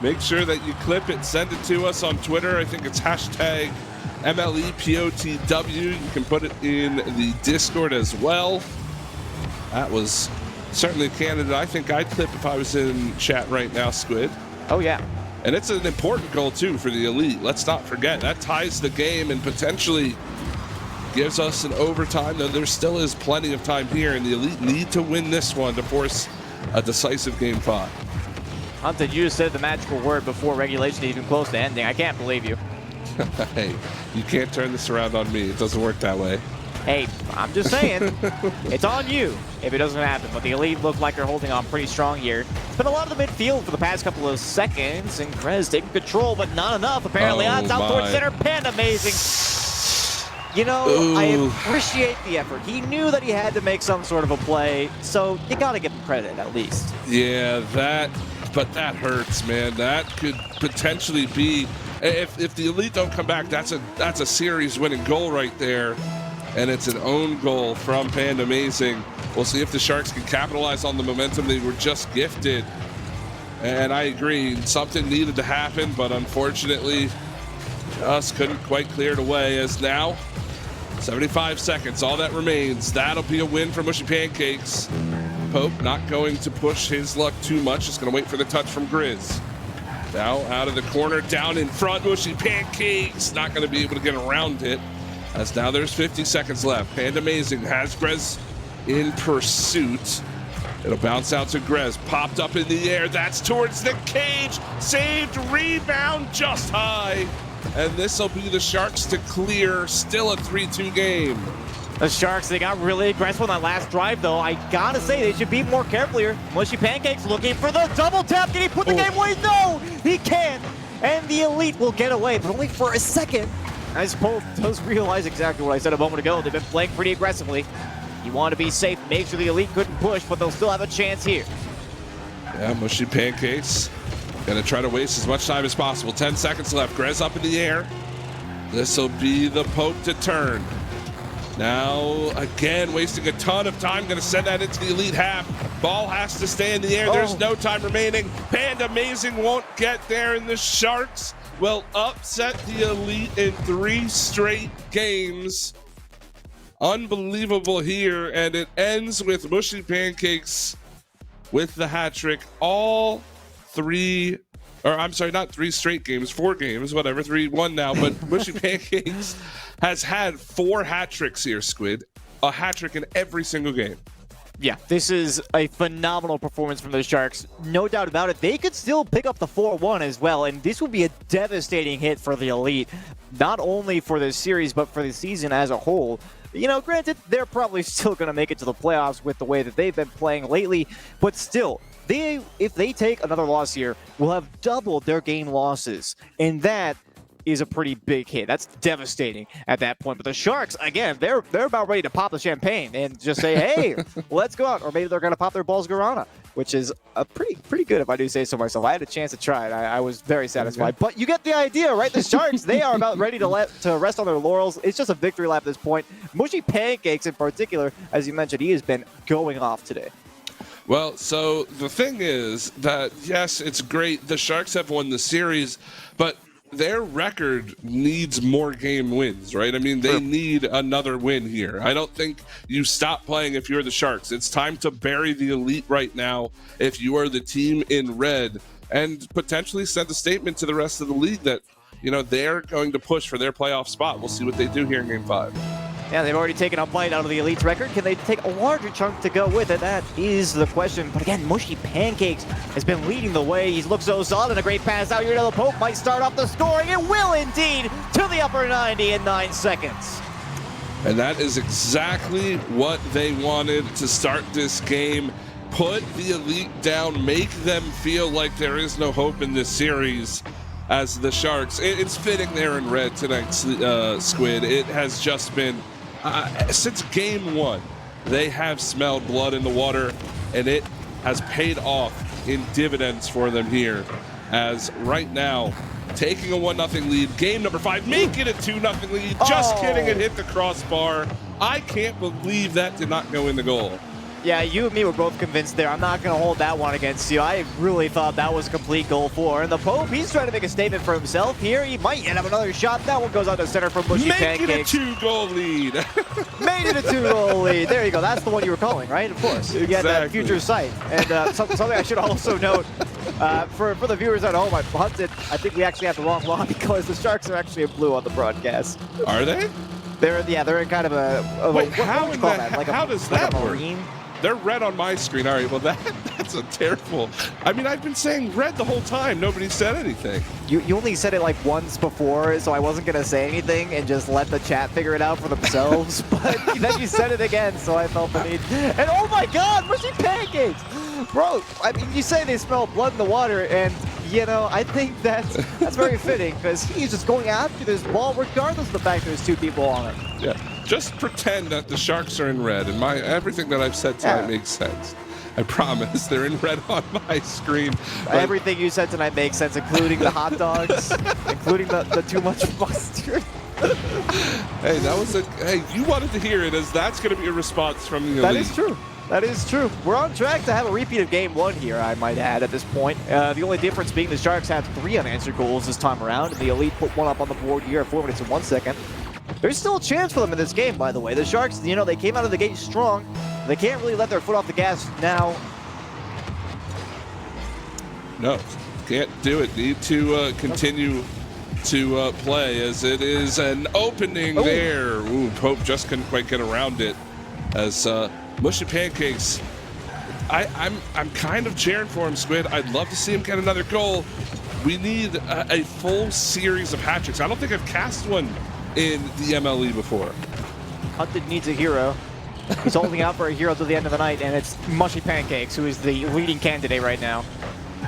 make sure that you clip it, send it to us on Twitter. I think it's hashtag MLEPOTW. You can put it in the Discord as well. That was certainly a candidate I think I'd clip if I was in chat right now, Squid. Oh, yeah. And it's an important goal, too, for the Elite. Let's not forget, that ties the game and potentially gives us an overtime, though there still is plenty of time here, and the Elite need to win this one to force a decisive Game 5. Hunted, you just said the magical word before regulation even close to ending. I can't believe you. Hey, you can't turn this around on me. It doesn't work that way. Hey, I'm just saying, it's on you if it doesn't happen. But the Elite look like they're holding on pretty strong here. It's been a lot of the midfield for the past couple of seconds, and Grez taking control, but not enough. Apparently, that's out towards center. Panda Amazing. You know, Ooh. I appreciate the effort. He knew that he had to make some sort of a play, so you got to give him credit at least. Yeah, but that hurts, man. That could potentially be, if the Elite don't come back, that's a series-winning goal right there, and it's an own goal from Panda Amazing. We'll see if the Sharks can capitalize on the momentum they were just gifted. And I agree, something needed to happen, but unfortunately, just couldn't quite clear it away. As now, 75 seconds, all that remains. That'll be a win for Mushy Pancakes. Pope not going to push his luck too much, just going to wait for the touch from Grizz. Now out of the corner, down in front, Mushy Pancakes not going to be able to get around it. As now there's 50 seconds left. Panda Amazing has Grizz in pursuit. It'll bounce out to Grez. Popped up in the air. That's towards the cage. Saved. Rebound just high. And this will be the Sharks to clear. Still a 3-2 game. The Sharks, they got really aggressive on that last drive, though. I gotta say, they should be more careful here. Mushy Pancakes looking for the double tap. Can he put the game away? No, he can't. And the Elite will get away, but only for a second. As Pope does realize exactly what I said a moment ago. They've been playing pretty aggressively. You want to be safe, make sure the Elite couldn't push, but they'll still have a chance here. Yeah, Mushy Pancakes gonna try to waste as much time as possible. 10 seconds left. Grez up in the air. This will be the Pope to turn. Now, again, wasting a ton of time. Gonna send that into the Elite half. Ball has to stay in the air. There's no time remaining. Panda Amazing won't get there, and the Sharks will upset the Elite in 3 straight games. Unbelievable here, and it ends with Mushy Pancakes with the hat trick. All 3, or I'm sorry, not 3 straight games, 4 games, whatever, 3-1 now, but Mushy Pancakes has had 4 hat tricks here, Squid. a hat trick in every single game. Yeah, this is a phenomenal performance from the Sharks. No doubt about it. They could still pick up the 4-1 as well, and this would be a devastating hit for the Elite, not only for this series, but for the season as a whole. You know, granted, they're probably still going to make it to the playoffs with the way that they've been playing lately, but still, if they take another loss here, will have doubled their game losses, and that is a pretty big hit. That's devastating at that point. But the Sharks, again, they're about ready to pop the champagne and just say, hey, let's go out. Or maybe they're going to pop their balls Guarana, which is a pretty good if I do say so myself. I had a chance to try it. I was very satisfied. But you get the idea, right? The Sharks, they are about ready to rest on their laurels. It's just a victory lap at this point. Mushy Pancakes in particular, as you mentioned, he has been going off today. Well, so the thing is that, yes, it's great. The Sharks have won the series, but their record needs more game wins, right? I mean, they need another win here. I don't think you stop playing if you're the Sharks. It's time to bury the Elite right now if you are the team in red, and potentially send a statement to the rest of the league that, you know, they're going to push for their playoff spot. We'll see what they do here in Game 5. Yeah, they've already taken a bite out of the Elite's record. Can they take a larger chunk to go with it? That is the question. But again, Mushy Pancakes has been leading the way. He looks so solid, and a great pass out here to the Pope might start off the scoring. It will indeed, to the upper 90 in 9 seconds. And that is exactly what they wanted to start this game. Put the Elite down, make them feel like there is no hope in this series. As the Sharks, it's fitting they're in red tonight, Squid. It has just been, since Game 1, they have smelled blood in the water, and it has paid off in dividends for them here. As right now, taking a 1-0 lead, game number 5, making it 2-0 lead. Just kidding, it hit the crossbar. I can't believe that did not go in the goal. Yeah, you and me were both convinced there. I'm not going to hold that one against you. I really thought that was a complete goal for. And the Pope, he's trying to make a statement for himself here. He might have another shot. That one goes out to center from Mushy Pancakes. Make it a 2-goal lead. Made it a 2-goal lead. There you go. That's the one you were calling, right? Of course. Exactly. You had that future sight. And something I should also note, for the viewers at home, I hunted. I think we actually have the wrong law because the Sharks are actually in blue on the broadcast. Are they? They're in kind of a Wait, how does that work? They're red on my screen. All right, well, that's a terrible. I mean, I've been saying red the whole time. Nobody said anything. You only said it like once before, so I wasn't going to say anything and just let the chat figure it out for themselves. But then you said it again, so I felt the need. And oh my God, Mushy Pancakes! Bro, I mean, you say they smell blood in the water, and, you know, I think that's very fitting because he's just going after this ball regardless of the fact there's 2 people on it. Yeah. Just pretend that the Sharks are in red, and everything that I've said tonight makes sense. I promise. They're in red on my screen. Everything you said tonight makes sense, including the hot dogs, including the too much mustard. Hey, hey, you wanted to hear it, as that's going to be a response from the Elite. That is true. That is true. We're on track to have a repeat of Game 1 here, I might add, at this point. The only difference being the Sharks have 3 unanswered goals this time around, and the Elite put one up on the board here at 4 minutes and 1 second. There's still a chance for them in this game, by the way. The Sharks, you know, they came out of the gate strong. They can't really let their foot off the gas now. No, can't do it. Need to continue to play, as it is an opening there. Ooh, Pope just couldn't quite get around it. As Mushy Pancakes, I'm kind of cheering for him, Squid. I'd love to see him get another goal. We need a full series of hat tricks. I don't think I've cast one in the MLE before. Hunted needs a hero. He's holding out for a hero to the end of the night, and it's Mushy Pancakes, who is the leading candidate right now.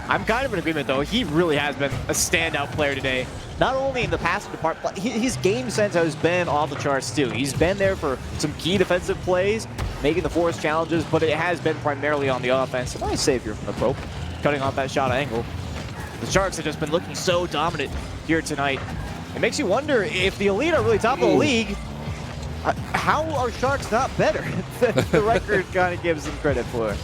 I'm kind of in agreement, though. He really has been a standout player today. Not only in the passing department, but his game sense has been off the charts, too. He's been there for some key defensive plays, making the force challenges, but it has been primarily on the offense. A nice save here from the Pope, cutting off that shot angle. The Sharks have just been looking so dominant here tonight. It makes you wonder if the Elite are really top of the league. How are Sharks not better? The record kind of gives them credit for.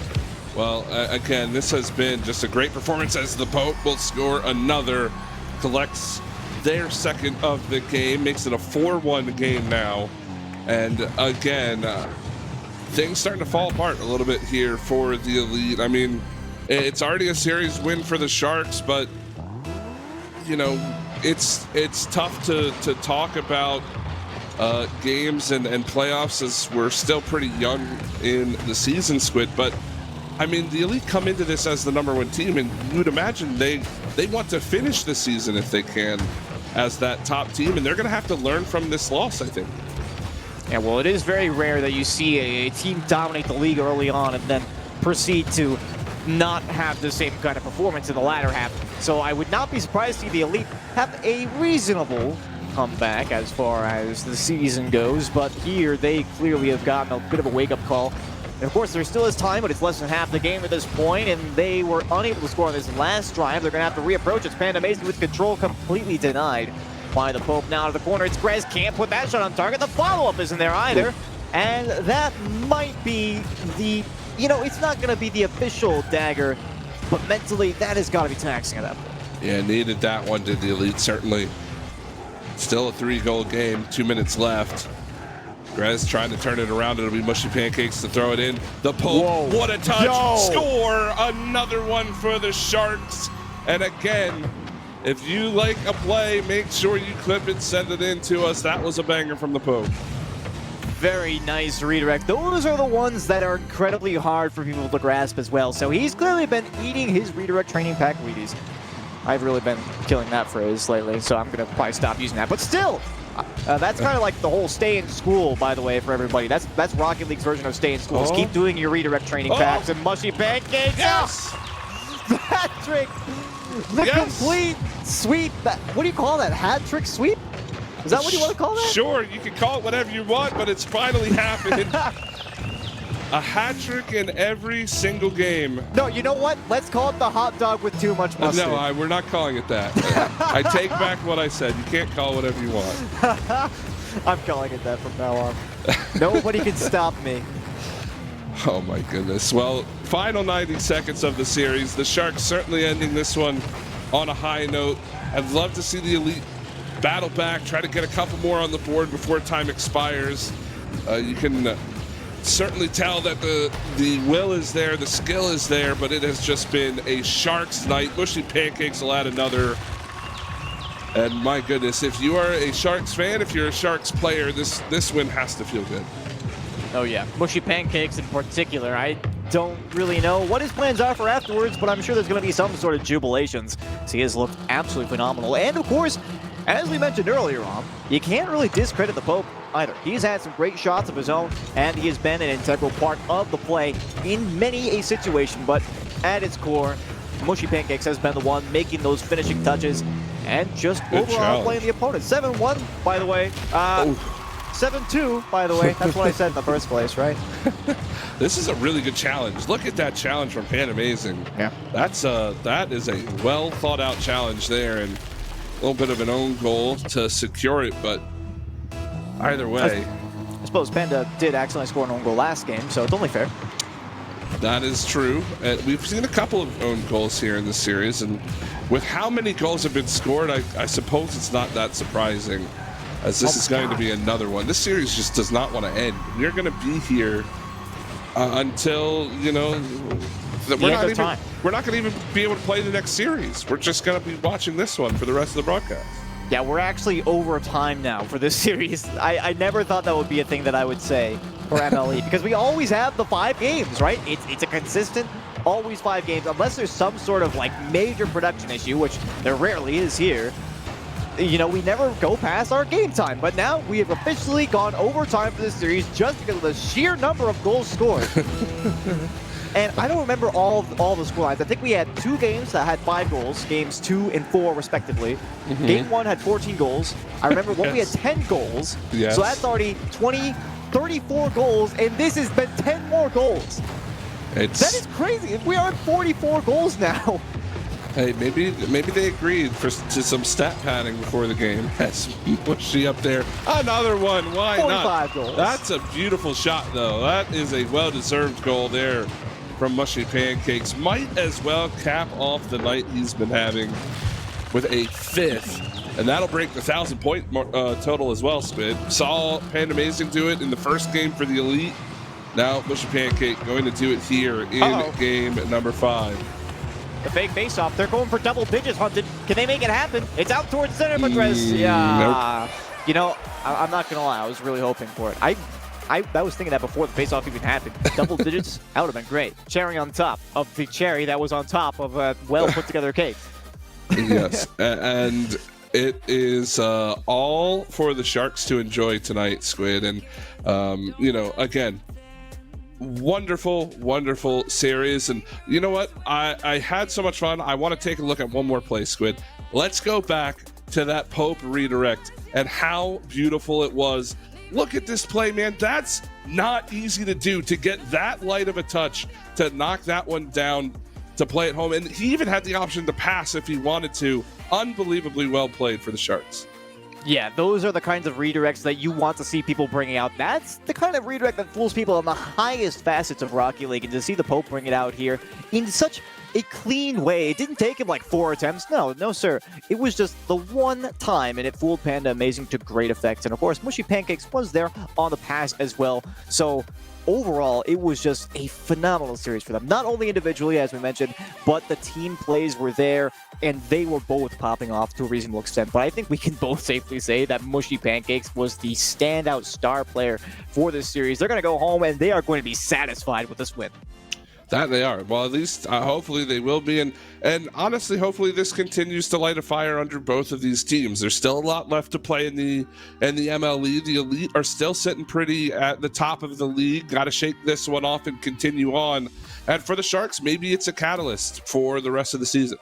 Well, again, this has been just a great performance, as the Pope will score another, collects their second of the game, makes it a 4-1 game now. And again, things starting to fall apart a little bit here for the Elite. I mean, it's already a series win for the Sharks, but, you know, it's tough to talk about games and playoffs, as we're still pretty young in the season, Squid. But I mean, the Elite come into this as the #1 team, and you would imagine they want to finish the season if they can as that top team, and they're going to have to learn from this loss, I think. Yeah, well, it is very rare that you see a team dominate the league early on and then proceed to not have the same kind of performance in the latter half. So I would not be surprised to see the Elite have a reasonable comeback as far as the season goes, but here they clearly have gotten a bit of a wake-up call. And of course, there still is time, but it's less than half the game at this point, and they were unable to score on this last drive. They're going to have to reapproach. It's Panda Amazing with control completely denied by the Pope. Now to the corner, it's Grez. Can't put that shot on target. The follow-up isn't there either. And that might be the, you know, it's not going to be the official dagger, but mentally, that has got to be taxing at that point. Yeah, needed that one, did the Elite, certainly. Still a 3-goal game, 2 minutes left. Grez trying to turn it around. It'll be Mushy Pancakes to throw it in. The Pope, whoa, what a touch. Yo. Score, another one for the Sharks. And again, if you like a play, make sure you clip it, send it in to us. That was a banger from the Pope. Very nice redirect. Those are the ones that are incredibly hard for people to grasp as well. So he's clearly been eating his redirect training pack Wheaties. I've really been killing that phrase lately, so I'm going to probably stop using that. But still, that's kind of like the whole stay in school, by the way, for everybody. That's Rocket League's version of stay in school. Just keep doing your redirect training packs and Mushy Pancakes. Yes! Hat trick! The complete sweep. What do you call that? Hat trick sweep? Is that what you want to call that? Sure, you can call it whatever you want, but it's finally happened. A hat trick in every single game. No, you know what? Let's call it the hot dog with too much mustard. No, we're not calling it that. I take back what I said. You can't call it whatever you want. I'm calling it that from now on. Nobody can stop me. Oh my goodness. Well, final 90 seconds of the series. The Sharks certainly ending this one on a high note. I'd love to see the Elite battle back, try to get a couple more on the board before time expires. You can certainly tell that the will is there, the skill is there, but it has just been a Sharks night. Mushy Pancakes will add another. And my goodness, if you are a Sharks fan, if you're a Sharks player, this win has to feel good. Oh yeah, Mushy Pancakes in particular. I don't really know what his plans are for afterwards, but I'm sure there's going to be some sort of jubilations. So he has looked absolutely phenomenal. And of course, as we mentioned earlier on, you can't really discredit the Pope either. He's had some great shots of his own, and he has been an integral part of the play in many a situation. But at its core, Mushy Pancakes has been the one making those finishing touches and just good overall challenge. playing the opponent. 7-1, by the way. 7-2, by the way. That's what I said in the first place, right? This is a really good challenge. Look at that challenge from Pan Amazing. Yeah. That is a well thought out challenge there, and a little bit of an own goal to secure it, but either way. I suppose Panda did accidentally score an own goal last game, so it's only fair. That is true. We've seen a couple of own goals here in this series, and with how many goals have been scored, I suppose it's not that surprising, as this is going to be another one. This series just does not want to end. We're going to be here until, you know, we're not going to even be able to play the next series. We're just going to be watching this one for the rest of the broadcast. Yeah, we're actually over time now for this series. I never thought that would be a thing that I would say for MLE, because we always have the 5 games, right? It's a consistent, always 5 games, unless there's some sort of like major production issue, which there rarely is here. You know, we never go past our game time, but now we have officially gone overtime for this series just because of the sheer number of goals scored. And I don't remember all the scorelines. I think we had 2 games that had 5 goals, games 2 and 4 respectively. Game 1 had 14 goals. I remember when we had 10 goals. Yes. So that's already 34 goals, and this has been 10 more goals. That is crazy. We are at 44 goals now. Hey, maybe they agreed to some stat padding before the game. That's Mushy up there. Another one. Why 45 not? goals. That's a beautiful shot, though. That is a well-deserved goal there from Mushy Pancakes. Might as well cap off the night he's been having with a 5th. And that'll break the 1,000-point total as well, Spid. Saw Pan Amazing do it in the first game for the Elite. Now Mushy Pancake going to do it here in game number 5. The fake face-off. They're going for double digits, Hunted. Can they make it happen? It's out towards center, but Grez, yeah. Nope. You know, I'm not going to lie. I was really hoping for it. I was thinking that before the face-off even happened. Double digits, that would have been great. Cherry on top of the cherry that was on top of a well-put-together cake. Yes, and it is all for the Sharks to enjoy tonight, Squid. And, you know, again, wonderful series. And you know what? I had so much fun. I want to take a look at one more play, Squid. Let's go back to that Pope redirect and how beautiful it was. Look at this play, man. That's not easy to do, to get that light of a touch, to knock that one down, to play at home. And he even had the option to pass if he wanted to. Unbelievably well played for the Sharks. Yeah, those are the kinds of redirects that you want to see people bringing out. That's the kind of redirect that fools people in the highest facets of Rocky League. And to see the Pope bring it out here in such a clean way. It didn't take him like 4 attempts. No, sir. It was just the one time, and it fooled Panda Amazing to great effect. And of course, Mushy Pancakes was there on the pass as well. So overall, it was just a phenomenal series for them. Not only individually, as we mentioned, but the team plays were there, and they were both popping off to a reasonable extent. But I think we can both safely say that Mushy Pancakes was the standout star player for this series. They're going to go home, and they are going to be satisfied with this win. That they are. Well, at least hopefully they will be. And honestly, hopefully this continues to light a fire under both of these teams. There's still a lot left to play in the MLE. The Elite are still sitting pretty at the top of the league. Got to shake this one off and continue on. And for the Sharks, maybe it's a catalyst for the rest of the season.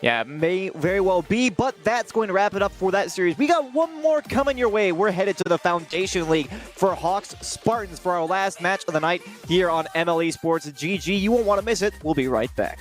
Yeah, may very well be, but that's going to wrap it up for that series. We got one more coming your way. We're headed to the Foundation League for Hawks Spartans for our last match of the night here on MLE Sports GG. You won't want to miss it. We'll be right back.